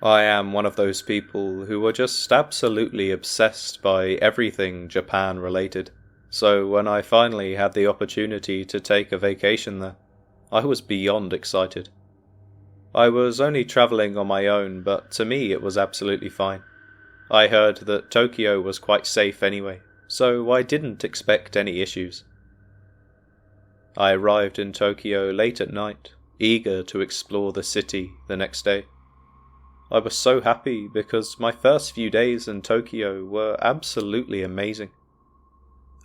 I am one of those people who are just absolutely obsessed by everything Japan related, so when I finally had the opportunity to take a vacation there, I was beyond excited. I was only travelling on my own, but to me it was absolutely fine. I heard that Tokyo was quite safe anyway, so I didn't expect any issues. I arrived in Tokyo late at night, eager to explore the city the next day. I was so happy because my first few days in Tokyo were absolutely amazing.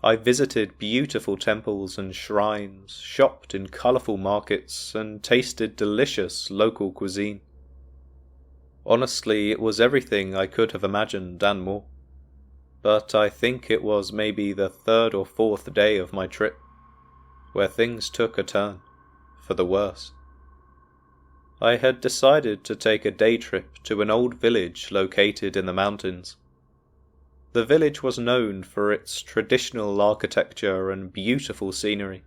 I visited beautiful temples and shrines, shopped in colourful markets, and tasted delicious local cuisine. Honestly, it was everything I could have imagined and more. But I think it was maybe the third or fourth day of my trip, where things took a turn, for the worse. I had decided to take a day trip to an old village located in the mountains. The village was known for its traditional architecture and beautiful scenery,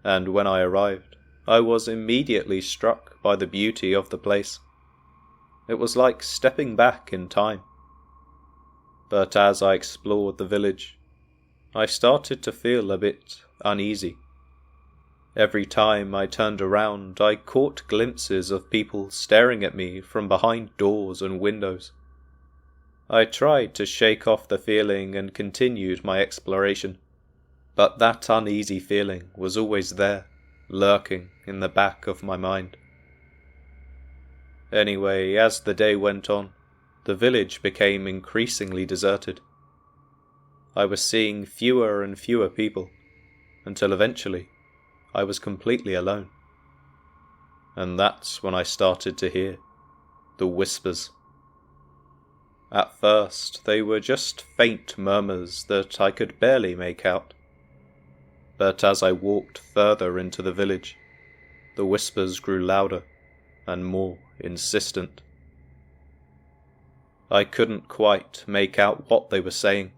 and when I arrived, I was immediately struck by the beauty of the place. It was like stepping back in time. But as I explored the village, I started to feel a bit uneasy. Every time I turned around, I caught glimpses of people staring at me from behind doors and windows. I tried to shake off the feeling and continued my exploration, but that uneasy feeling was always there, lurking in the back of my mind. Anyway, as the day went on, the village became increasingly deserted. I was seeing fewer and fewer people, until eventually I was completely alone. And that's when I started to hear the whispers. At first, they were just faint murmurs that I could barely make out. But as I walked further into the village, the whispers grew louder and more insistent. I couldn't quite make out what they were saying,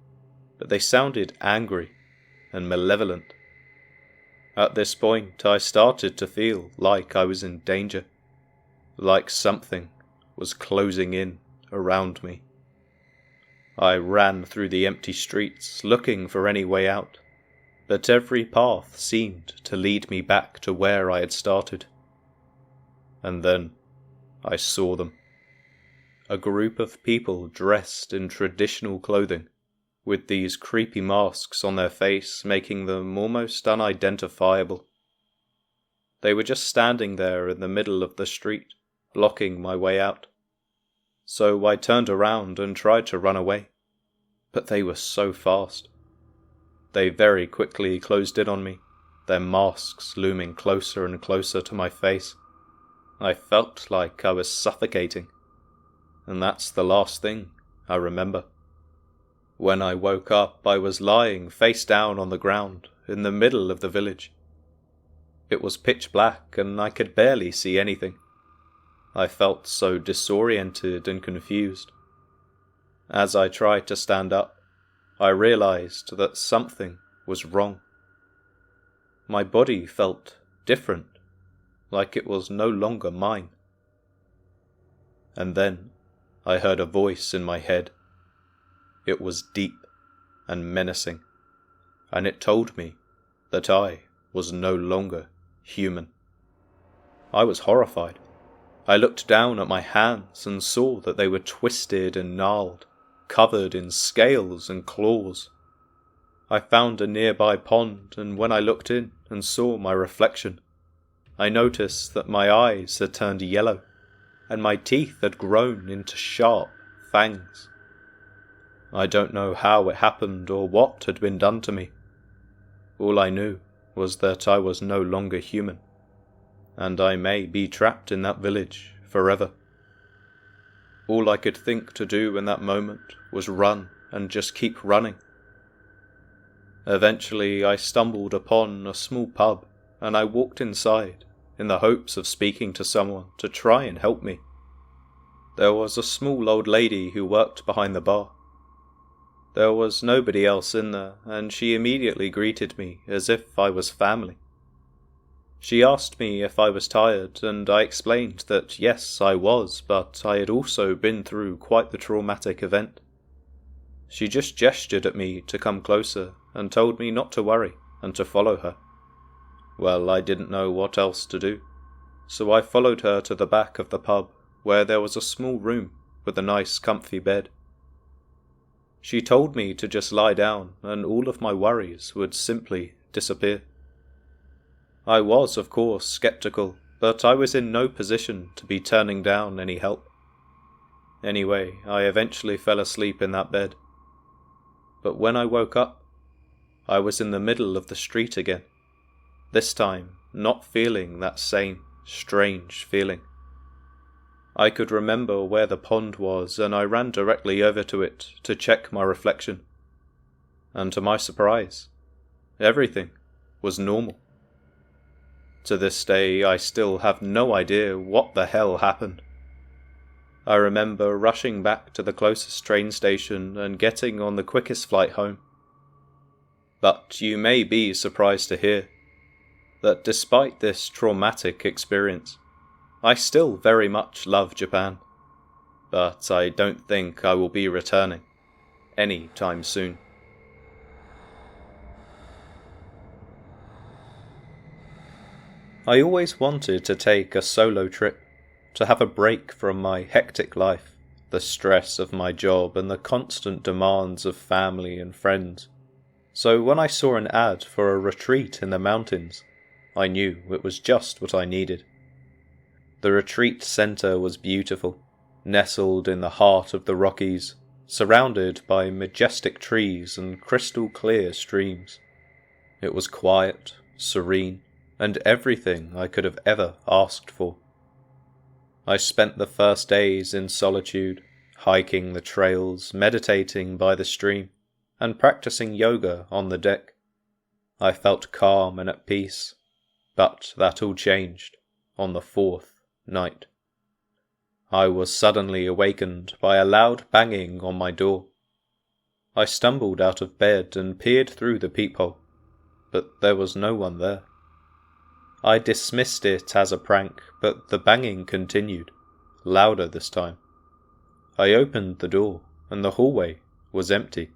but they sounded angry and malevolent. At this point, I started to feel like I was in danger, like something was closing in around me. I ran through the empty streets looking for any way out, but every path seemed to lead me back to where I had started. And then I saw them. A group of people dressed in traditional clothing, with these creepy masks on their face making them almost unidentifiable. They were just standing there in the middle of the street, blocking my way out. So I turned around and tried to run away, but they were so fast. They very quickly closed in on me, their masks looming closer and closer to my face. I felt like I was suffocating, and that's the last thing I remember. When I woke up, I was lying face down on the ground in the middle of the village. It was pitch black and I could barely see anything. I felt so disoriented and confused. As I tried to stand up, I realized that something was wrong. My body felt different, like it was no longer mine. And then I heard a voice in my head. It was deep and menacing, and it told me that I was no longer human. I was horrified. I looked down at my hands and saw that they were twisted and gnarled, covered in scales and claws. I found a nearby pond, and when I looked in and saw my reflection, I noticed that my eyes had turned yellow, and my teeth had grown into sharp fangs. I don't know how it happened or what had been done to me. All I knew was that I was no longer human, and I may be trapped in that village forever. All I could think to do in that moment was run and just keep running. Eventually I stumbled upon a small pub, and I walked inside in the hopes of speaking to someone to try and help me. There was a small old lady who worked behind the bar. There was nobody else in there, and she immediately greeted me as if I was family. She asked me if I was tired, and I explained that yes, I was, but I had also been through quite the traumatic event. She just gestured at me to come closer and told me not to worry and to follow her. Well, I didn't know what else to do, so I followed her to the back of the pub, where there was a small room with a nice comfy bed. She told me to just lie down and all of my worries would simply disappear. I was, of course, skeptical, but I was in no position to be turning down any help. Anyway, I eventually fell asleep in that bed. But when I woke up, I was in the middle of the street again, this time not feeling that same strange feeling. I could remember where the pond was, and I ran directly over to it to check my reflection. And to my surprise, everything was normal. To this day, I still have no idea what the hell happened. I remember rushing back to the closest train station and getting on the quickest flight home. But you may be surprised to hear that despite this traumatic experience, I still very much love Japan, but I don't think I will be returning any time soon. I always wanted to take a solo trip, to have a break from my hectic life, the stress of my job and the constant demands of family and friends. So when I saw an ad for a retreat in the mountains, I knew it was just what I needed. The retreat centre was beautiful, nestled in the heart of the Rockies, surrounded by majestic trees and crystal clear streams. It was quiet, serene, and everything I could have ever asked for. I spent the first days in solitude, hiking the trails, meditating by the stream, and practicing yoga on the deck. I felt calm and at peace, but that all changed on the fourth night. I was suddenly awakened by a loud banging on my door. I stumbled out of bed and peered through the peephole, but there was no one there. I dismissed it as a prank, but the banging continued, louder this time. I opened the door, and the hallway was empty.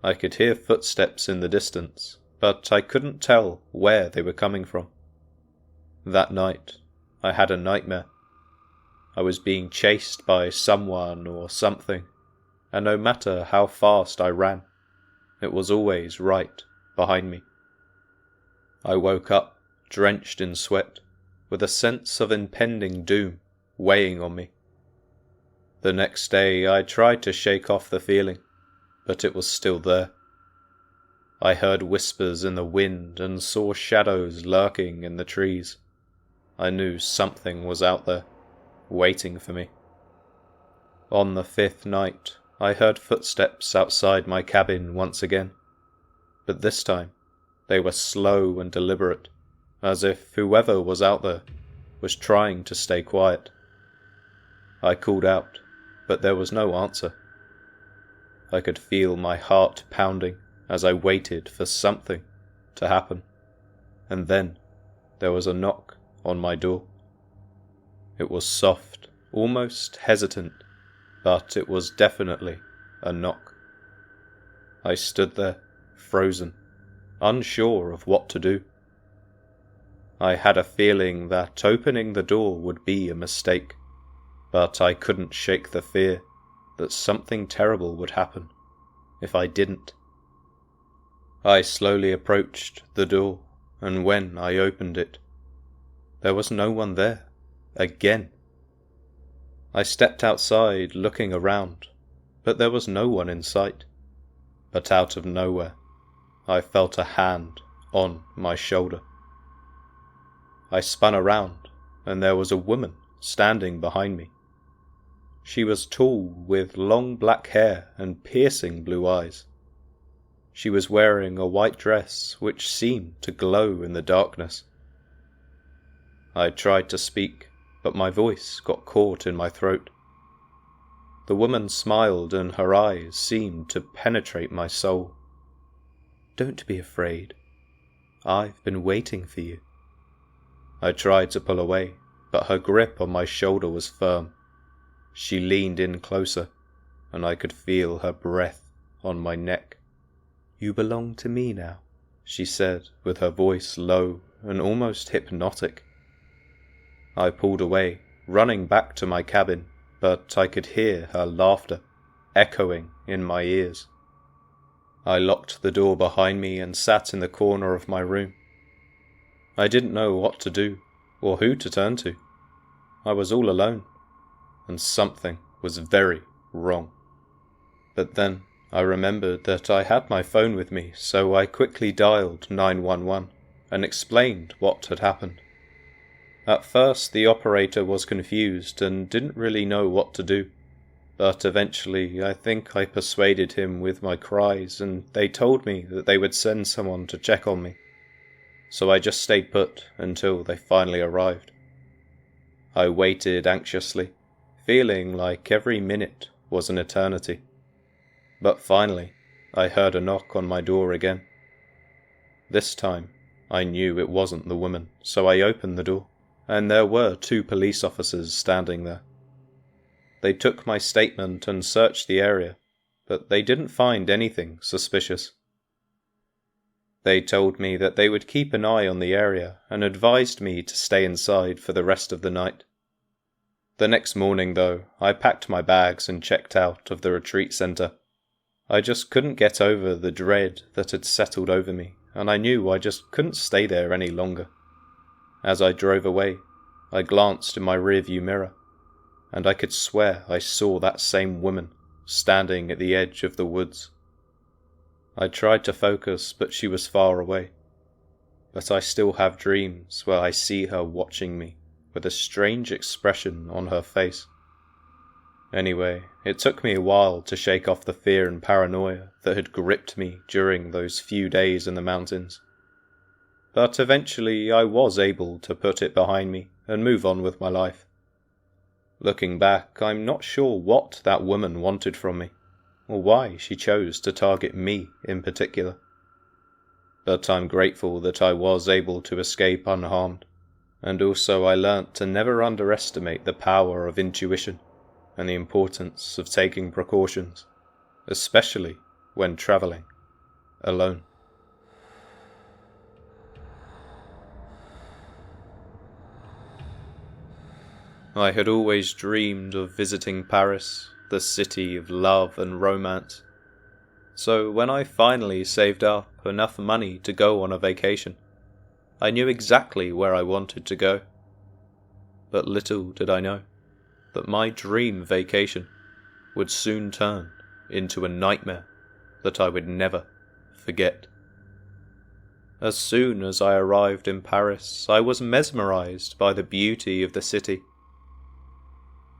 I could hear footsteps in the distance, but I couldn't tell where they were coming from. That night, I had a nightmare. I was being chased by someone or something, and no matter how fast I ran, it was always right behind me. I woke up, drenched in sweat, with a sense of impending doom weighing on me. The next day I tried to shake off the feeling, but it was still there. I heard whispers in the wind and saw shadows lurking in the trees. I knew something was out there, waiting for me. On the fifth night, I heard footsteps outside my cabin once again, but this time they were slow and deliberate, as if whoever was out there was trying to stay quiet. I called out, but there was no answer. I could feel my heart pounding as I waited for something to happen, and then there was a knock on my door. It was soft, almost hesitant, but it was definitely a knock. I stood there, frozen, unsure of what to do. I had a feeling that opening the door would be a mistake, but I couldn't shake the fear that something terrible would happen if I didn't. I slowly approached the door, and when I opened it, there was no one there, again. I stepped outside looking around, but there was no one in sight. But out of nowhere, I felt a hand on my shoulder. I spun around, and there was a woman standing behind me. She was tall, with long black hair and piercing blue eyes. She was wearing a white dress which seemed to glow in the darkness. I tried to speak, but my voice got caught in my throat. The woman smiled, and her eyes seemed to penetrate my soul. "Don't be afraid. I've been waiting for you," I tried to pull away, but her grip on my shoulder was firm. She leaned in closer, and I could feel her breath on my neck. "You belong to me now," she said, with her voice low and almost hypnotic. I pulled away, running back to my cabin, but I could hear her laughter echoing in my ears. I locked the door behind me and sat in the corner of my room. I didn't know what to do, or who to turn to. I was all alone, and something was very wrong. But then I remembered that I had my phone with me, so I quickly dialed 911 and explained what had happened. At first the operator was confused and didn't really know what to do, but eventually I think I persuaded him with my cries, and they told me that they would send someone to check on me. So I just stayed put until they finally arrived. I waited anxiously, feeling like every minute was an eternity. But finally, I heard a knock on my door again. This time, I knew it wasn't the woman, so I opened the door, and there were 2 police officers standing there. They took my statement and searched the area, but they didn't find anything suspicious. They told me that they would keep an eye on the area and advised me to stay inside for the rest of the night. The next morning, though, I packed my bags and checked out of the retreat center. I just couldn't get over the dread that had settled over me, and I knew I just couldn't stay there any longer. As I drove away, I glanced in my rearview mirror, and I could swear I saw that same woman standing at the edge of the woods. I tried to focus, but she was far away. But I still have dreams where I see her watching me with a strange expression on her face. Anyway, it took me a while to shake off the fear and paranoia that had gripped me during those few days in the mountains. But eventually I was able to put it behind me and move on with my life. Looking back, I'm not sure what that woman wanted from me, or why she chose to target me in particular. But I'm grateful that I was able to escape unharmed, and also I learnt to never underestimate the power of intuition and the importance of taking precautions, especially when travelling alone. I had always dreamed of visiting Paris, the city of love and romance. So when I finally saved up enough money to go on a vacation, I knew exactly where I wanted to go. But little did I know that my dream vacation would soon turn into a nightmare that I would never forget. As soon as I arrived in Paris, I was mesmerized by the beauty of the city.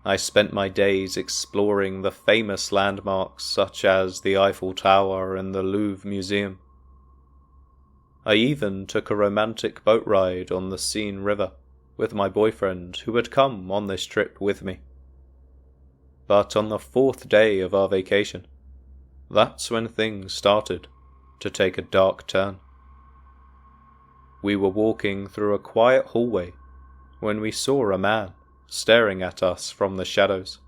I spent my days exploring the famous landmarks such as the Eiffel Tower and the Louvre Museum. I even took a romantic boat ride on the Seine River with my boyfriend who had come on this trip with me. But on the 4th day of our vacation, that's when things started to take a dark turn. We were walking through a quiet hallway when we saw a man staring at us from the shadows.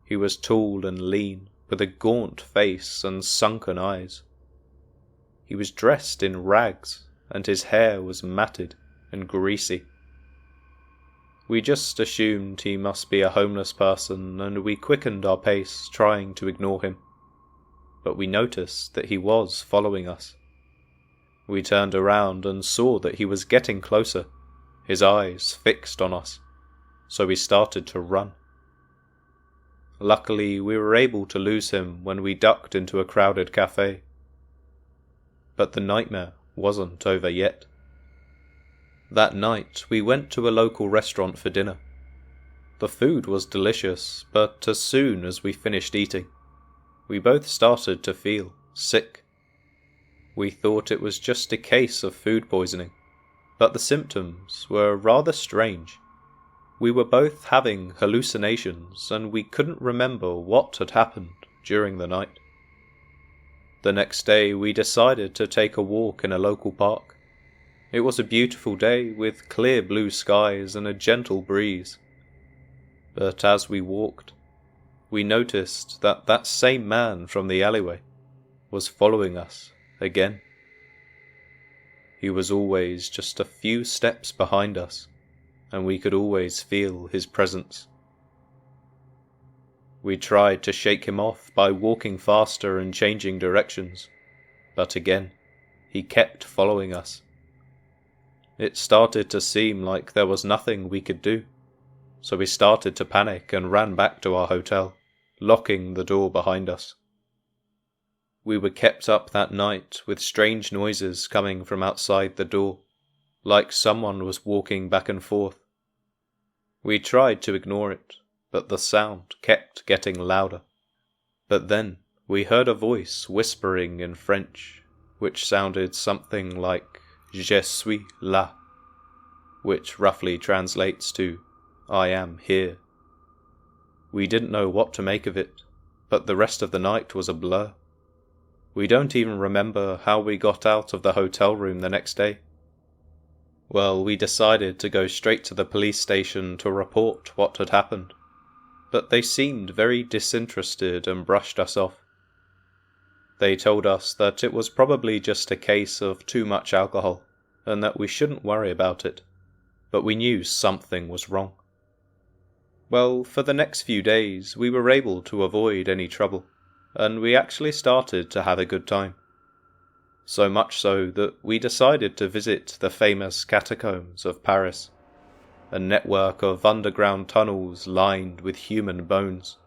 He was tall and lean, with a gaunt face and sunken eyes. He was dressed in rags, and his hair was matted and greasy. We just assumed he must be a homeless person, and we quickened our pace, trying to ignore him. But we noticed that he was following us. We turned around and saw that he was getting closer, his eyes fixed on us, so we started to run. Luckily, we were able to lose him when we ducked into a crowded cafe. But the nightmare wasn't over yet. That night, we went to a local restaurant for dinner. The food was delicious, but as soon as we finished eating, we both started to feel sick. We thought it was just a case of food poisoning, but the symptoms were rather strange. We were both having hallucinations, and we couldn't remember what had happened during the night. The next day we decided to take a walk in a local park. It was a beautiful day with clear blue skies and a gentle breeze. But as we walked, we noticed that that same man from the alleyway was following us again. He was always just a few steps behind us, and we could always feel his presence. We tried to shake him off by walking faster and changing directions, but again, he kept following us. It started to seem like there was nothing we could do, so we started to panic and ran back to our hotel, locking the door behind us. We were kept up that night with strange noises coming from outside the door, like someone was walking back and forth. We tried to ignore it, but the sound kept getting louder. But then we heard a voice whispering in French, which sounded something like "Je suis là," which roughly translates to "I am here." We didn't know what to make of it, but the rest of the night was a blur. We don't even remember how we got out of the hotel room the next day. Well, we decided to go straight to the police station to report what had happened, but they seemed very disinterested and brushed us off. They told us that it was probably just a case of too much alcohol, and that we shouldn't worry about it, but we knew something was wrong. Well, for the next few days we were able to avoid any trouble, and we actually started to have a good time. So much so that we decided to visit the famous catacombs of Paris, a network of underground tunnels lined with human bones.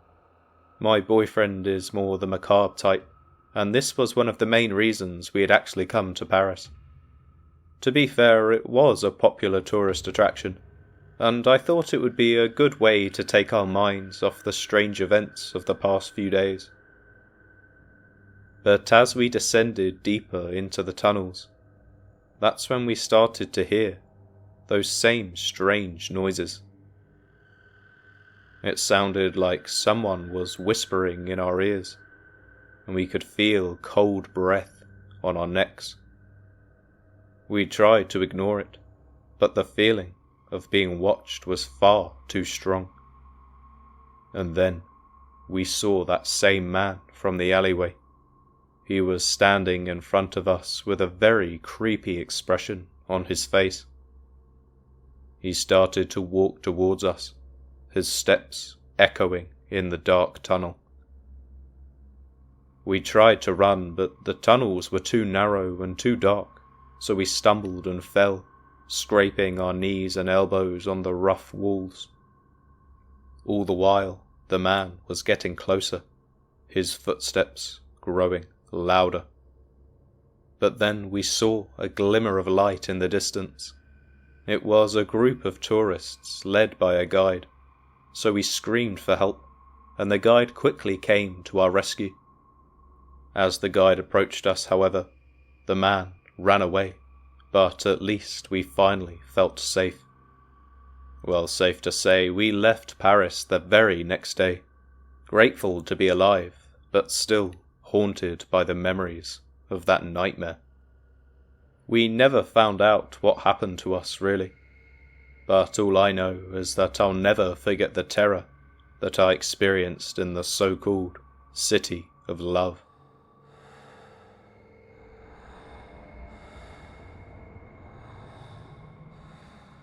My boyfriend is more the macabre type, and this was one of the main reasons we had actually come to Paris. To be fair, it was a popular tourist attraction, and I thought it would be a good way to take our minds off the strange events of the past few days. But as we descended deeper into the tunnels, that's when we started to hear those same strange noises. It sounded like someone was whispering in our ears, and we could feel cold breath on our necks. We tried to ignore it, but the feeling of being watched was far too strong. And then we saw that same man from the alleyway. He was standing in front of us with a very creepy expression on his face. He started to walk towards us, his steps echoing in the dark tunnel. We tried to run, but the tunnels were too narrow and too dark, so we stumbled and fell, scraping our knees and elbows on the rough walls. All the while, the man was getting closer, his footsteps growing louder. But then we saw a glimmer of light in the distance. It was a group of tourists led by a guide, so we screamed for help, and the guide quickly came to our rescue. As the guide approached us, however, the man ran away, but at least we finally felt safe. Well, safe to say, we left Paris the very next day, grateful to be alive, but still haunted by the memories of that nightmare. We never found out what happened to us, really, but all I know is that I'll never forget the terror that I experienced in the so-called City of Love.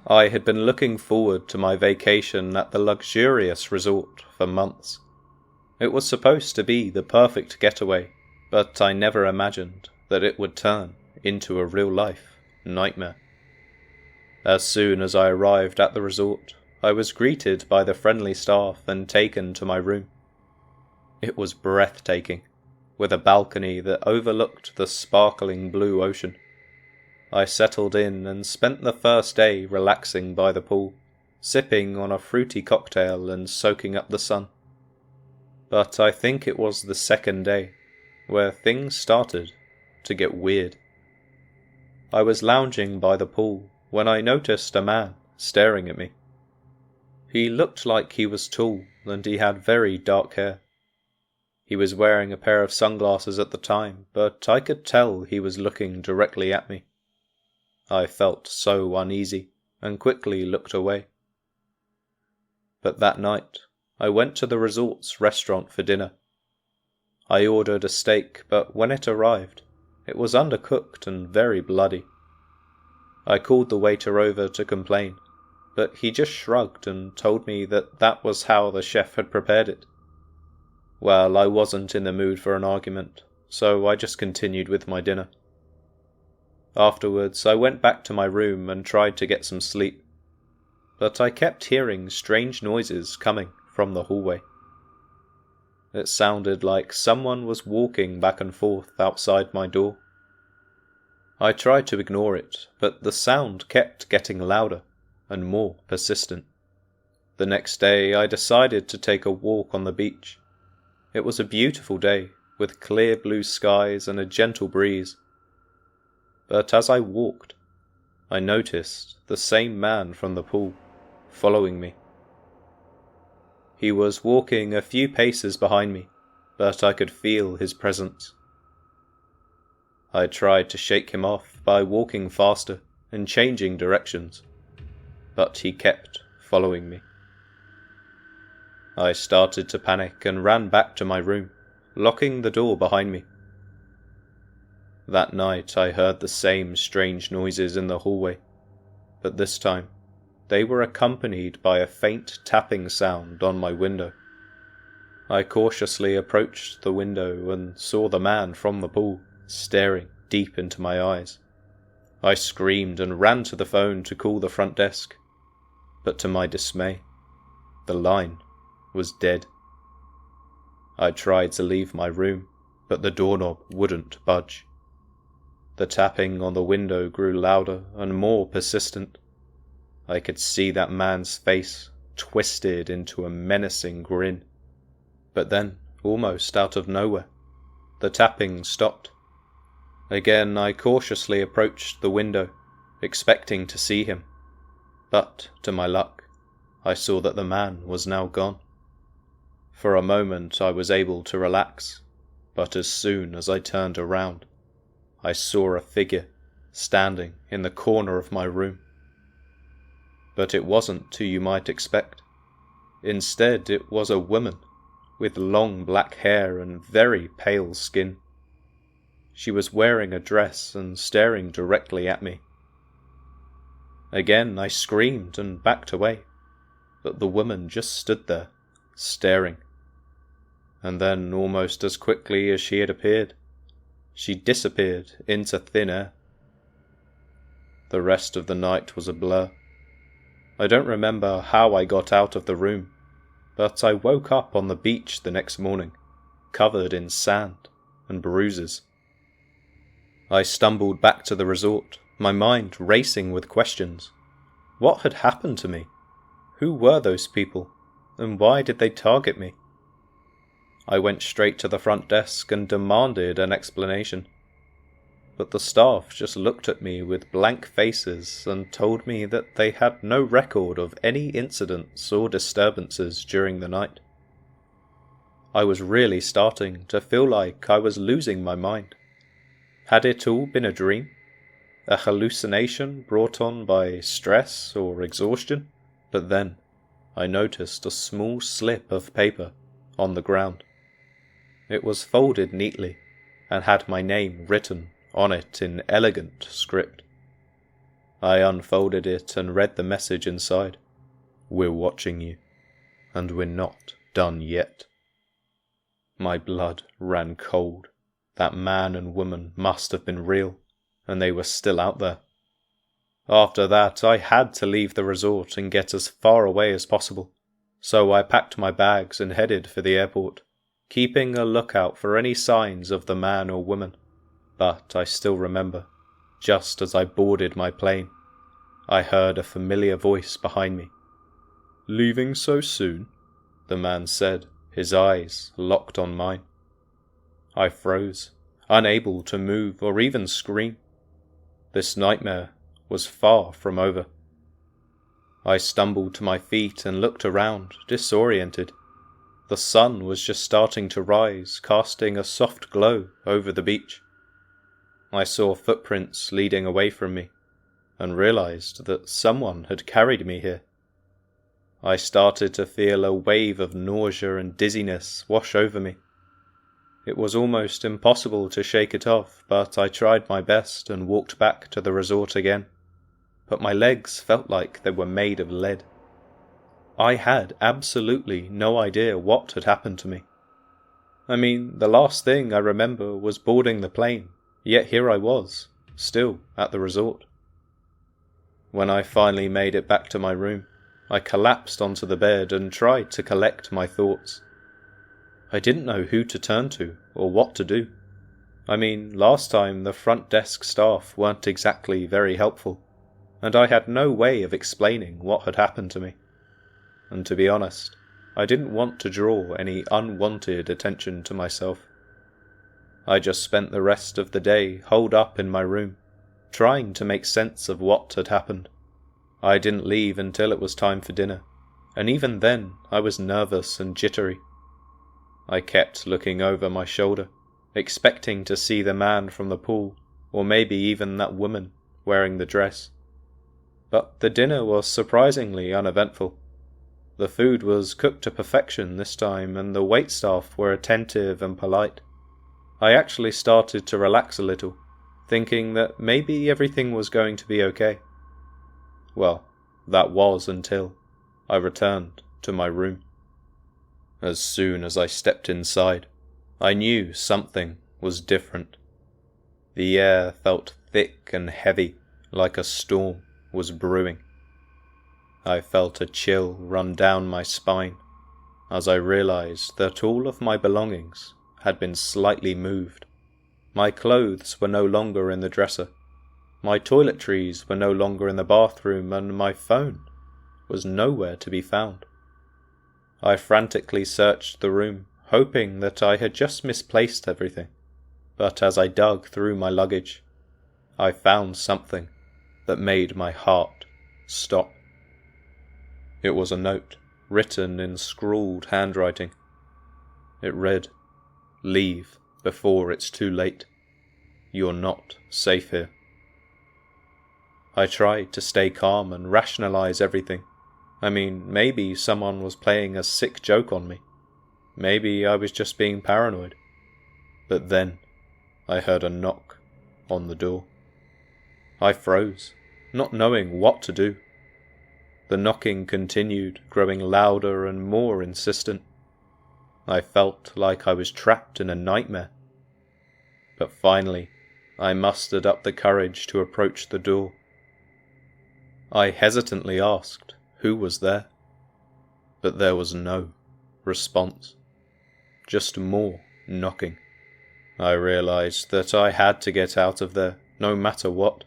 I had been looking forward to my vacation at the luxurious resort for months. It was supposed to be the perfect getaway, but I never imagined that it would turn into a real-life nightmare. As soon as I arrived at the resort, I was greeted by the friendly staff and taken to my room. It was breathtaking, with a balcony that overlooked the sparkling blue ocean. I settled in and spent the first day relaxing by the pool, sipping on a fruity cocktail and soaking up the sun. But I think it was the second day where things started to get weird. I was lounging by the pool when I noticed a man staring at me. He looked like he was tall and he had very dark hair. He was wearing a pair of sunglasses at the time, but I could tell he was looking directly at me. I felt so uneasy and quickly looked away. But that night, I went to the resort's restaurant for dinner. I ordered a steak, but when it arrived, it was undercooked and very bloody. I called the waiter over to complain, but he just shrugged and told me that that was how the chef had prepared it. Well, I wasn't in the mood for an argument, so I just continued with my dinner. Afterwards, I went back to my room and tried to get some sleep, but I kept hearing strange noises coming from the hallway. It sounded like someone was walking back and forth outside my door. I tried to ignore it, but the sound kept getting louder and more persistent. The next day, I decided to take a walk on the beach. It was a beautiful day, with clear blue skies and a gentle breeze. But as I walked, I noticed the same man from the pool following me. He was walking a few paces behind me, but I could feel his presence. I tried to shake him off by walking faster and changing directions, but he kept following me. I started to panic and ran back to my room, locking the door behind me. That night I heard the same strange noises in the hallway, but this time they were accompanied by a faint tapping sound on my window. I cautiously approached the window and saw the man from the pool staring deep into my eyes. I screamed and ran to the phone to call the front desk, but to my dismay, the line was dead. I tried to leave my room, but the doorknob wouldn't budge. The tapping on the window grew louder and more persistent. I could see that man's face twisted into a menacing grin. But then, almost out of nowhere, the tapping stopped. Again I cautiously approached the window, expecting to see him. But, to my luck, I saw that the man was now gone. For a moment I was able to relax, but as soon as I turned around, I saw a figure standing in the corner of my room. But it wasn't who you might expect. Instead, it was a woman with long black hair and very pale skin. She was wearing a dress and staring directly at me. Again I screamed and backed away, but the woman just stood there, staring. And then, almost as quickly as she had appeared, she disappeared into thin air. The rest of the night was a blur. I don't remember how I got out of the room, but I woke up on the beach the next morning, covered in sand and bruises. I stumbled back to the resort, my mind racing with questions. What had happened to me? Who were those people, and why did they target me? I went straight to the front desk and demanded an explanation. But the staff just looked at me with blank faces and told me that they had no record of any incidents or disturbances during the night. I was really starting to feel like I was losing my mind. Had it all been a dream? A hallucination brought on by stress or exhaustion? But then I noticed a small slip of paper on the ground. It was folded neatly and had my name written on it in elegant script. I unfolded it and read the message inside. We're watching you, and we're not done yet. My blood ran cold. That man and woman must have been real, and they were still out there. After that, I had to leave the resort and get as far away as possible, so I packed my bags and headed for the airport, keeping a lookout for any signs of the man or woman. But I still remember, just as I boarded my plane, I heard a familiar voice behind me. "Leaving so soon?" the man said, his eyes locked on mine. I froze, unable to move or even scream. This nightmare was far from over. I stumbled to my feet and looked around, disoriented. The sun was just starting to rise, casting a soft glow over the beach. I saw footprints leading away from me, and realized that someone had carried me here. I started to feel a wave of nausea and dizziness wash over me. It was almost impossible to shake it off, but I tried my best and walked back to the resort again. But my legs felt like they were made of lead. I had absolutely no idea what had happened to me. I mean, the last thing I remember was boarding the plane, yet here I was, still at the resort. When I finally made it back to my room, I collapsed onto the bed and tried to collect my thoughts. I didn't know who to turn to or what to do. I mean, last time the front desk staff weren't exactly very helpful, and I had no way of explaining what had happened to me. And to be honest, I didn't want to draw any unwanted attention to myself. I just spent the rest of the day holed up in my room, trying to make sense of what had happened. I didn't leave until it was time for dinner, and even then I was nervous and jittery. I kept looking over my shoulder, expecting to see the man from the pool, or maybe even that woman wearing the dress. But the dinner was surprisingly uneventful. The food was cooked to perfection this time, and the waitstaff were attentive and polite. I actually started to relax a little, thinking that maybe everything was going to be okay. Well, that was until I returned to my room. As soon as I stepped inside, I knew something was different. The air felt thick and heavy, like a storm was brewing. I felt a chill run down my spine as I realized that all of my belongings had been slightly moved. My clothes were no longer in the dresser, my toiletries were no longer in the bathroom, and my phone was nowhere to be found. I frantically searched the room, hoping that I had just misplaced everything, but as I dug through my luggage, I found something that made my heart stop. It was a note, written in scrawled handwriting. It read, "Leave before it's too late. You're not safe here." I tried to stay calm and rationalize everything. I mean, maybe someone was playing a sick joke on me. Maybe I was just being paranoid. But then I heard a knock on the door. I froze, not knowing what to do. The knocking continued, growing louder and more insistent. I felt like I was trapped in a nightmare. But finally, I mustered up the courage to approach the door. I hesitantly asked who was there, but there was no response, just more knocking. I realized that I had to get out of there, no matter what,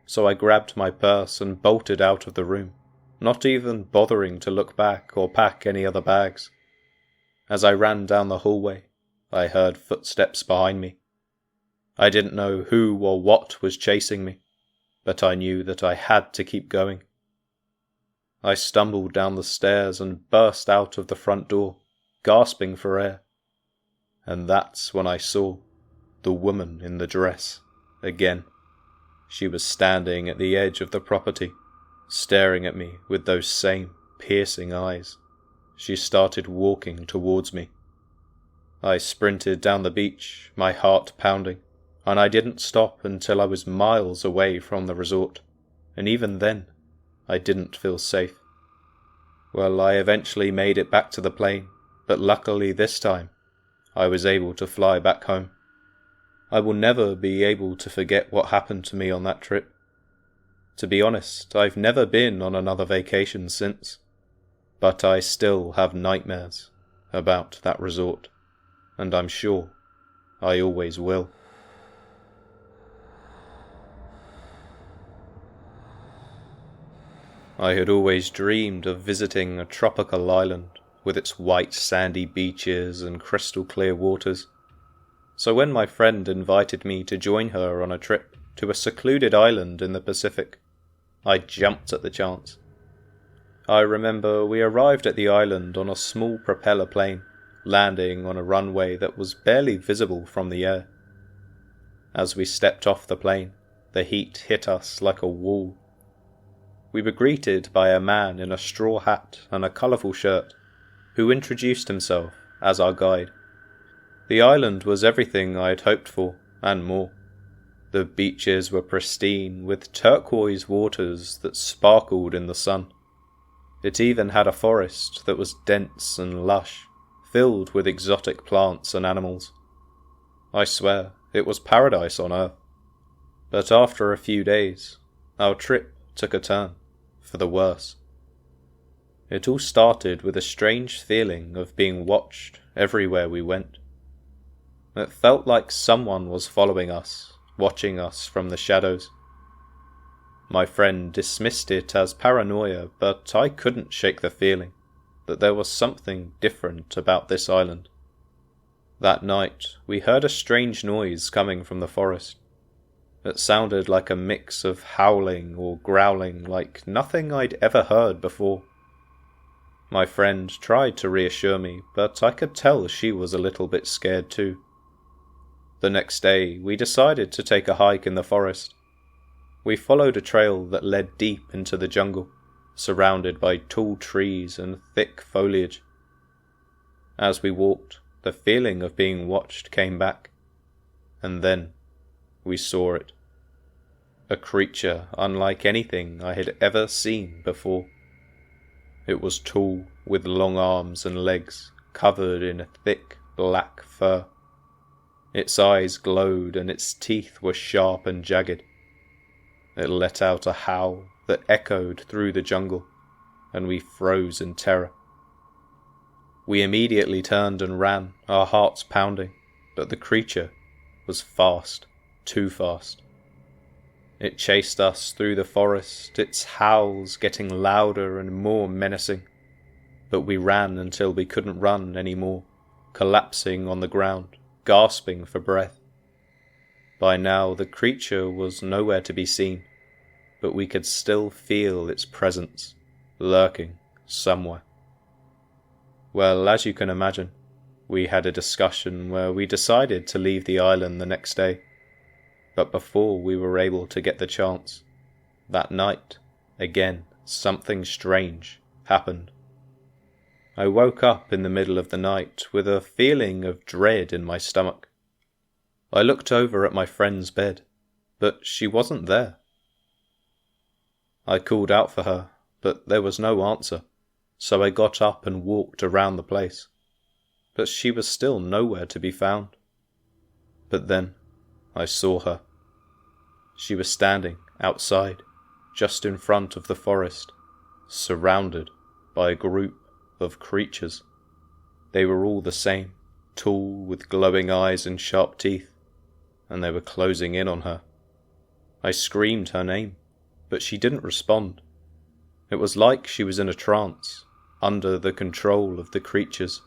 so I grabbed my purse and bolted out of the room, not even bothering to look back or pack any other bags. As I ran down the hallway, I heard footsteps behind me. I didn't know who or what was chasing me, but I knew that I had to keep going. I stumbled down the stairs and burst out of the front door, gasping for air. And that's when I saw the woman in the dress again. She was standing at the edge of the property, staring at me with those same piercing eyes. She started walking towards me. I sprinted down the beach, my heart pounding, and I didn't stop until I was miles away from the resort, and even then, I didn't feel safe. Well, I eventually made it back to the plane, but luckily this time, I was able to fly back home. I will never be able to forget what happened to me on that trip. To be honest, I've never been on another vacation since, but I still have nightmares about that resort, and I'm sure I always will. I had always dreamed of visiting a tropical island with its white sandy beaches and crystal clear waters. So when my friend invited me to join her on a trip to a secluded island in the Pacific, I jumped at the chance. I remember we arrived at the island on a small propeller plane, landing on a runway that was barely visible from the air. As we stepped off the plane, the heat hit us like a wall, we were greeted by a man in a straw hat and a colourful shirt, who introduced himself as our guide. The island was everything I had hoped for, and more. The beaches were pristine, with turquoise waters that sparkled in the sun. It even had a forest that was dense and lush, filled with exotic plants and animals. I swear, it was paradise on earth. But after a few days, our trip took a turn, for the worse. It all started with a strange feeling of being watched everywhere we went. It felt like someone was following us, watching us from the shadows. My friend dismissed it as paranoia, but I couldn't shake the feeling that there was something different about this island. That night, we heard a strange noise coming from the forest. It sounded like a mix of howling or growling like nothing I'd ever heard before. My friend tried to reassure me, but I could tell she was a little bit scared too. The next day, we decided to take a hike in the forest. We followed a trail that led deep into the jungle, surrounded by tall trees and thick foliage. As we walked, the feeling of being watched came back, and then we saw it. A creature unlike anything I had ever seen before. It was tall, with long arms and legs, covered in a thick black fur. Its eyes glowed and its teeth were sharp and jagged. It let out a howl that echoed through the jungle, and we froze in terror. We immediately turned and ran, our hearts pounding, but the creature was fast, too fast. It chased us through the forest, its howls getting louder and more menacing, but we ran until we couldn't run any more, collapsing on the ground, gasping for breath. By now the creature was nowhere to be seen, but we could still feel its presence, lurking somewhere. Well, as you can imagine, we had a discussion where we decided to leave the island the next day. But before we were able to get the chance, that night, again, something strange happened. I woke up in the middle of the night with a feeling of dread in my stomach. I looked over at my friend's bed, but she wasn't there. I called out for her, but there was no answer, so I got up and walked around the place. But she was still nowhere to be found. But then I saw her. She was standing outside, just in front of the forest, surrounded by a group of creatures. They were all the same, tall, with glowing eyes and sharp teeth, and they were closing in on her. I screamed her name, but she didn't respond. It was like she was in a trance, under the control of the creatures.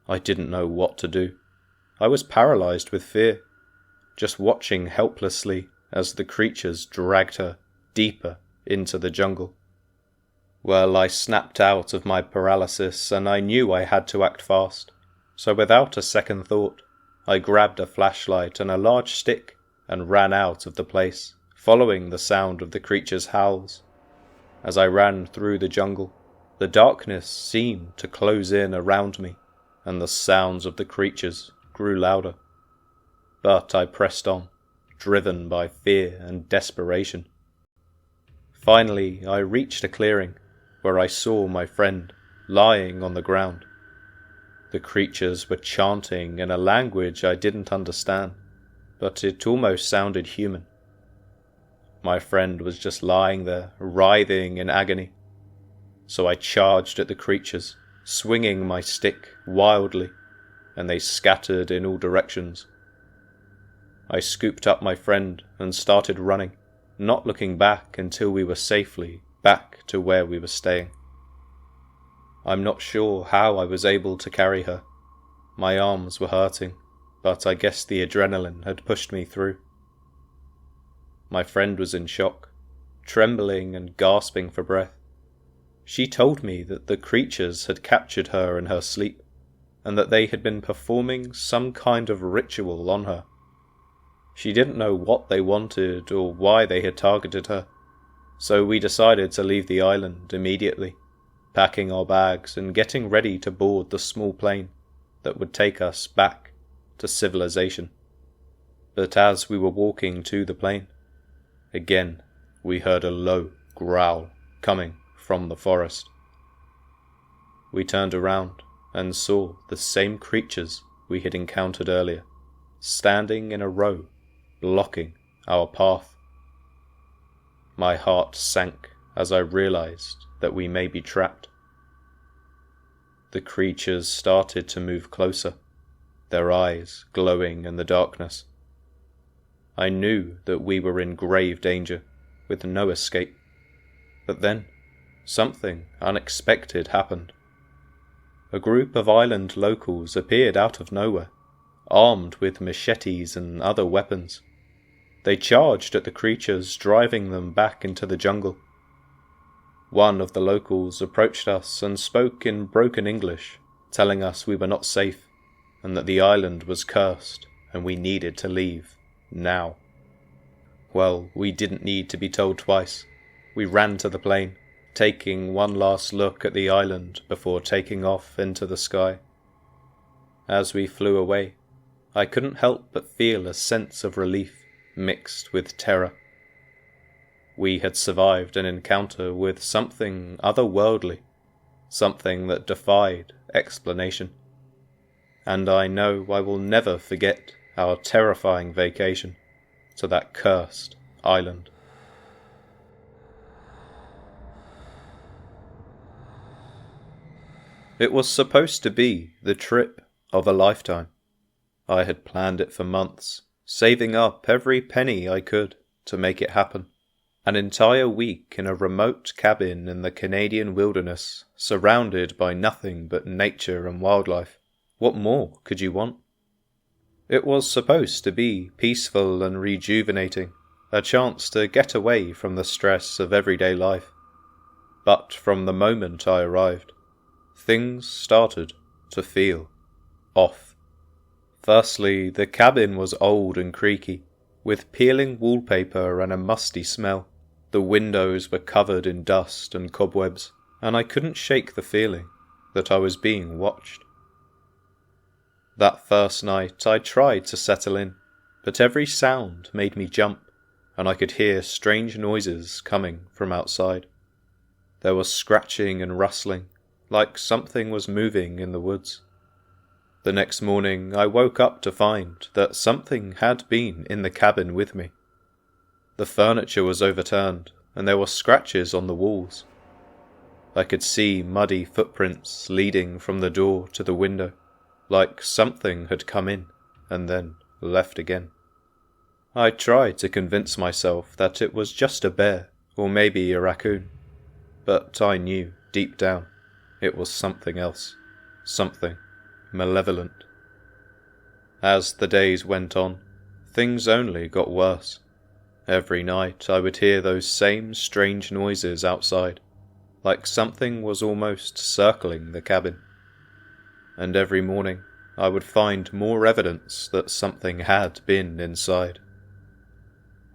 I didn't know what to do. I was paralyzed with fear, just watching helplessly as the creatures dragged her deeper into the jungle. Well, I snapped out of my paralysis and I knew I had to act fast, so without a second thought, I grabbed a flashlight and a large stick and ran out of the place, following the sound of the creature's howls. As I ran through the jungle, the darkness seemed to close in around me, and the sounds of the creatures grew louder. But I pressed on, driven by fear and desperation. Finally, I reached a clearing, where I saw my friend lying on the ground. The creatures were chanting in a language I didn't understand, but it almost sounded human. My friend was just lying there, writhing in agony. So I charged at the creatures, swinging my stick wildly, and they scattered in all directions. I scooped up my friend and started running, not looking back until we were safely back to where we were staying. I'm not sure how I was able to carry her. My arms were hurting, but I guess the adrenaline had pushed me through. My friend was in shock, trembling and gasping for breath. She told me that the creatures had captured her in her sleep, and that they had been performing some kind of ritual on her. She didn't know what they wanted or why they had targeted her, so we decided to leave the island immediately, packing our bags and getting ready to board the small plane that would take us back to civilization. But as we were walking to the plane, again we heard a low growl coming from the forest. We turned around and saw the same creatures we had encountered earlier, standing in a row, blocking our path. My heart sank as I realized that we may be trapped. The creatures started to move closer, their eyes glowing in the darkness. I knew that we were in grave danger, with no escape. But then, something unexpected happened. A group of island locals appeared out of nowhere, armed with machetes and other weapons. They charged at the creatures, driving them back into the jungle. One of the locals approached us and spoke in broken English, telling us we were not safe, and that the island was cursed, and we needed to leave, now. Well, we didn't need to be told twice. We ran to the plane, taking one last look at the island before taking off into the sky. As we flew away, I couldn't help but feel a sense of relief mixed with terror. We had survived an encounter with something otherworldly, something that defied explanation. And I know I will never forget our terrifying vacation to that cursed island. It was supposed to be the trip of a lifetime. I had planned it for months, saving up every penny I could to make it happen. An entire week in a remote cabin in the Canadian wilderness, surrounded by nothing but nature and wildlife. What more could you want? It was supposed to be peaceful and rejuvenating, a chance to get away from the stress of everyday life. But from the moment I arrived, things started to feel off. Firstly, the cabin was old and creaky, with peeling wallpaper and a musty smell. The windows were covered in dust and cobwebs, and I couldn't shake the feeling that I was being watched. That first night I tried to settle in, but every sound made me jump, and I could hear strange noises coming from outside. There was scratching and rustling, like something was moving in the woods. The next morning I woke up to find that something had been in the cabin with me. The furniture was overturned, and there were scratches on the walls. I could see muddy footprints leading from the door to the window, like something had come in and then left again. I tried to convince myself that it was just a bear, or maybe a raccoon, but I knew, deep down, it was something else, something malevolent. As the days went on, things only got worse. Every night I would hear those same strange noises outside, like something was almost circling the cabin. And every morning I would find more evidence that something had been inside.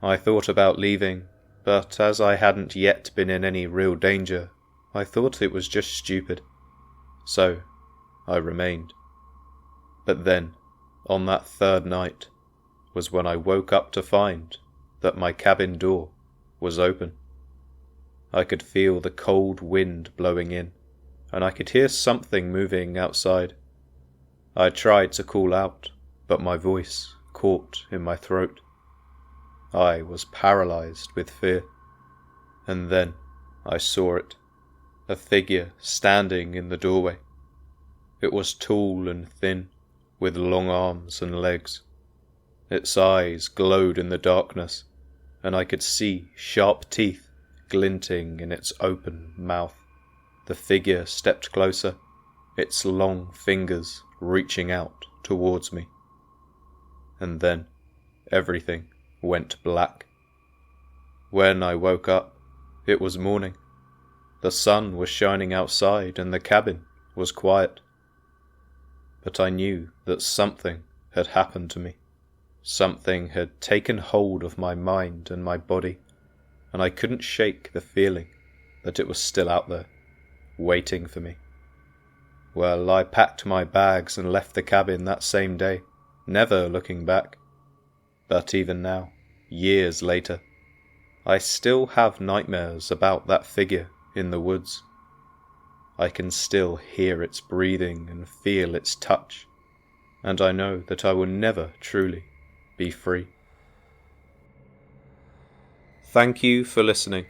I thought about leaving, but as I hadn't yet been in any real danger, I thought it was just stupid. So I remained. But then, on that third night, was when I woke up to find that my cabin door was open. I could feel the cold wind blowing in, and I could hear something moving outside. I tried to call out, but my voice caught in my throat. I was paralyzed with fear. And then I saw it, a figure standing in the doorway. It was tall and thin, with long arms and legs. Its eyes glowed in the darkness, and I could see sharp teeth glinting in its open mouth. The figure stepped closer, its long fingers reaching out towards me. And then everything went black. When I woke up, it was morning. The sun was shining outside and the cabin was quiet. But I knew that something had happened to me. Something had taken hold of my mind and my body. and I couldn't shake the feeling that it was still out there, waiting for me. Well, I packed my bags and left the cabin that same day, never looking back. But even now, years later, I still have nightmares about that figure in the woods. I can still hear its breathing and feel its touch, and I know that I will never truly be free. Thank you for listening,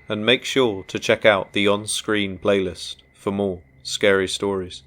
and make sure to check out the on-screen playlist for more scary stories.